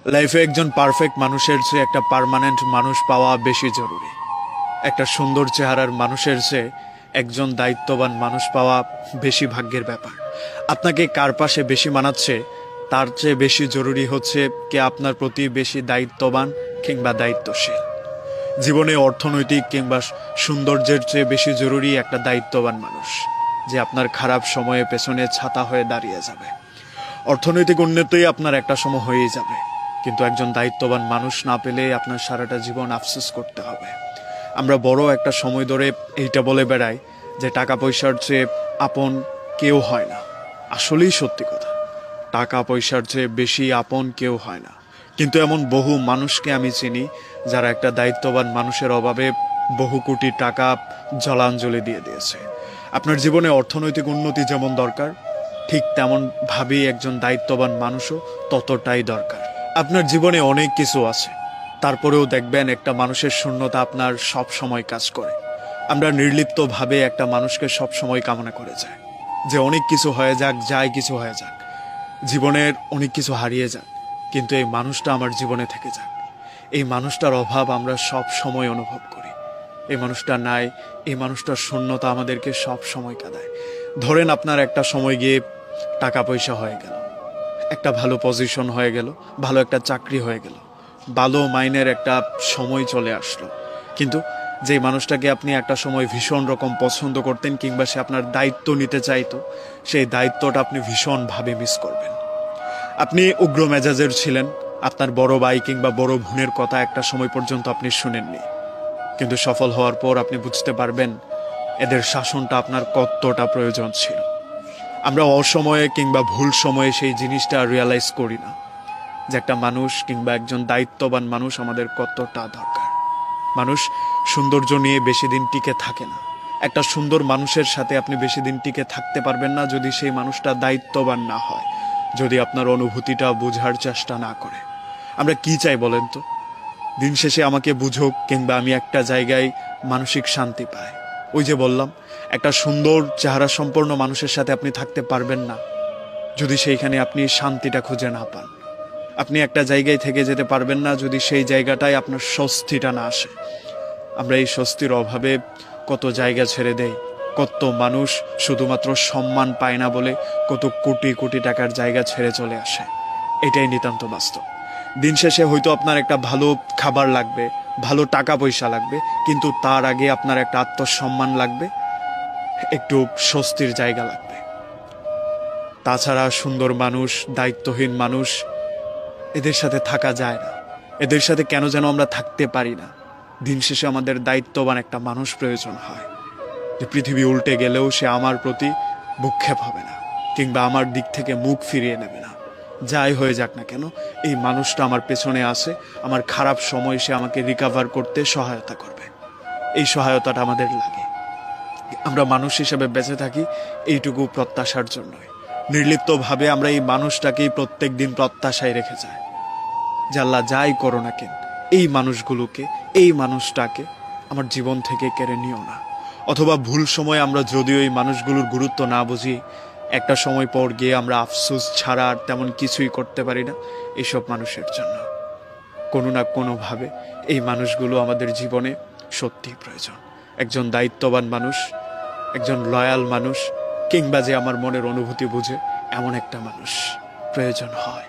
লাইফে একজন পারফেক্ট মানুষের চেয়ে একটা পার্মানেন্ট মানুষ পাওয়া বেশি জরুরি। একটা সুন্দর চেহারার মানুষের চেয়ে একজন দায়িত্ববান মানুষ পাওয়া বেশি ভাগ্যের ব্যাপার। আপনাকে কার পাশে বেশি মানাচ্ছে তার চেয়ে বেশি জরুরি হচ্ছে কে আপনার প্রতি বেশি দায়িত্ববান কিংবা দায়িত্বশীল। জীবনে অর্থনৈতিক কিংবা সৌন্দর্যের চেয়ে বেশি জরুরি একটা দায়িত্ববান মানুষ, যে আপনার খারাপ সময়ে পেছনে ছাতা হয়ে দাঁড়িয়ে যাবে। অর্থনৈতিক উন্নতিই আপনার একটা সময় হয়েই যাবে, কিন্তু একজন দায়িত্ববান মানুষ না পেলে আপনার সারাটা জীবন আফসোস করতে হবে। আমরা বড় একটা সময় ধরে এইটা বলে বেড়াই যে টাকা পয়সার চেয়ে আপন কেউ হয় না। আসলেই সত্যি কথা, টাকা পয়সার চেয়ে বেশি আপন কেউ হয় না। কিন্তু এমন বহু মানুষকে আমি চিনি যারা একটা দায়িত্ববান মানুষের অভাবে বহু কোটি টাকা জলাঞ্জলি দিয়ে দিয়েছে। আপনার জীবনে অর্থনৈতিক উন্নতি যেমন দরকার, ঠিক তেমন ভাবেই একজন দায়িত্ববান মানুষও ততটাই দরকার। আপনার জীবনে অনেক কিছু আছে, তারপরেও দেখবেন একটা মানুষের শূন্যতা আপনার সব সময় কাজ করে। আমরা নির্লিপ্তভাবে একটা মানুষকে সব সময় কামনা করে যাই যে অনেক কিছু হয়ে যাক, যাই কিছু হয়ে যাক, জীবনের অনেক কিছু হারিয়ে যাক, কিন্তু এই মানুষটা আমার জীবনে থেকে যাক। এই মানুষটার অভাব আমরা সব সময় অনুভব করি। এই মানুষটা নাই, এই মানুষটার শূন্যতা আমাদেরকে সব সময় কাঁদায়। ধরেন আপনার একটা সময় গিয়ে টাকা পয়সা হয়ে গেল, একটা ভালো পজিশন হয়ে গেল, ভালো একটা চাকরি হয়ে গেল, ভালো মাইনের একটা সময় চলে আসলো, কিন্তু যে মানুষটাকে আপনি একটা সময় ভীষণ রকম পছন্দ করতেন কিংবা সে আপনার দায়িত্ব নিতে চাইতো, সেই দায়িত্বটা আপনি ভীষণভাবে মিস করবেন। আপনি উগ্র মেজাজের ছিলেন, আপনার বড় ভাই কিংবা বড় বোনের কথা একটা সময় পর্যন্ত আপনি শুনেননি, কিন্তু সফল হওয়ার পর আপনি বুঝতে পারবেন এদের শাসনটা আপনার কতটা প্রয়োজন ছিল। আমরা অসময়ে কিংবা ভুল সময়ে সেই জিনিসটা রিয়ালাইজ করি না যে একটা মানুষ কিংবা একজন দায়িত্ববান মানুষ আমাদের কতটা দরকার। মানুষ সৌন্দর্য নিয়ে বেশি দিন টিকে থাকে না। একটা সুন্দর মানুষের সাথে আপনি বেশি দিন টিকে থাকতে পারবেন না যদি সেই মানুষটা দায়িত্ববান না হয়, যদি আপনার অনুভূতিটা বোঝার চেষ্টা না করে। আমরা কি চাই বলেন তো? দিন শেষে আমাকে বুঝুক কিংবা আমি একটা জায়গায় মানসিক শান্তি পাই। ওই যে বললাম, একটা সুন্দর চেহারা সম্পন্ন মানুষের সাথে আপনি থাকতে পারবেন না যদি সেইখানে আপনি শান্তিটা খুঁজে না পান। আপনি একটা জায়গায় থেকে যেতে পারবেন না যদি সেই জায়গাটায় আপনার স্বস্তিটা না আসে। আমরা এই স্বস্তির অভাবে কত জায়গা ছেড়ে দেই, কত মানুষ শুধুমাত্র সম্মান পায় না বলে কত কোটি কোটি টাকার জায়গা ছেড়ে চলে আসে। এটাই নিতান্ত বাস্তব। দিন শেষে হয়তো আপনার একটা ভালো খাবার লাগবে, ভালো টাকা পয়সা লাগবে, কিন্তু তার আগে আপনার একটা আত্মসম্মান লাগবে, একটু স্বস্তির জায়গা লাগবে। তাছাড়া সুন্দর মানুষ, দায়িত্বহীন মানুষ, এদের সাথে থাকা যায় না। এদের সাথে কেন যেন আমরা থাকতে পারি না। দিন শেষে আমাদের দায়িত্ববান একটা মানুষ প্রয়োজন হয়, যে পৃথিবী উল্টে গেলেও সে আমার প্রতি ভ্রুক্ষেপ হবে না কিংবা আমার দিক থেকে মুখ ফিরিয়ে নেবে না। যাই হয়ে যাক না কেন, এই মানুষটা আমার পেছনে আছে, আমার খারাপ সময় সে আমাকে রিকাভার করতে সহায়তা করবে। এই সহায়তাটা আমাদের লাগে। আমরা মানুষ হিসেবে বেঁচে থাকি এইটুকু প্রত্যাশার জন্যই। নির্লিপ্তভাবে আমরা এই মানুষটাকেই প্রত্যেক দিন প্রত্যাশায় রেখে যাই যে আল্লাহ যাই করো না কেন, এই মানুষগুলোকে, এই মানুষটাকে আমার জীবন থেকে কেড়ে নিও না। অথবা ভুল সময় আমরা যদিও এই মানুষগুলোর গুরুত্ব না বুঝি, একটা সময় পর গিয়ে আমরা আফসোস ছাড়া আর তেমন কিছুই করতে পারি না এইসব মানুষের জন্য। কোনো না কোনোভাবে এই মানুষগুলো আমাদের জীবনে সত্যিই প্রয়োজন। একজন দায়িত্ববান মানুষ, একজন লয়াল মানুষ, কিংবা যে আমার মনের অনুভূতি বুঝে এমন একটা মানুষ প্রয়োজন হয়।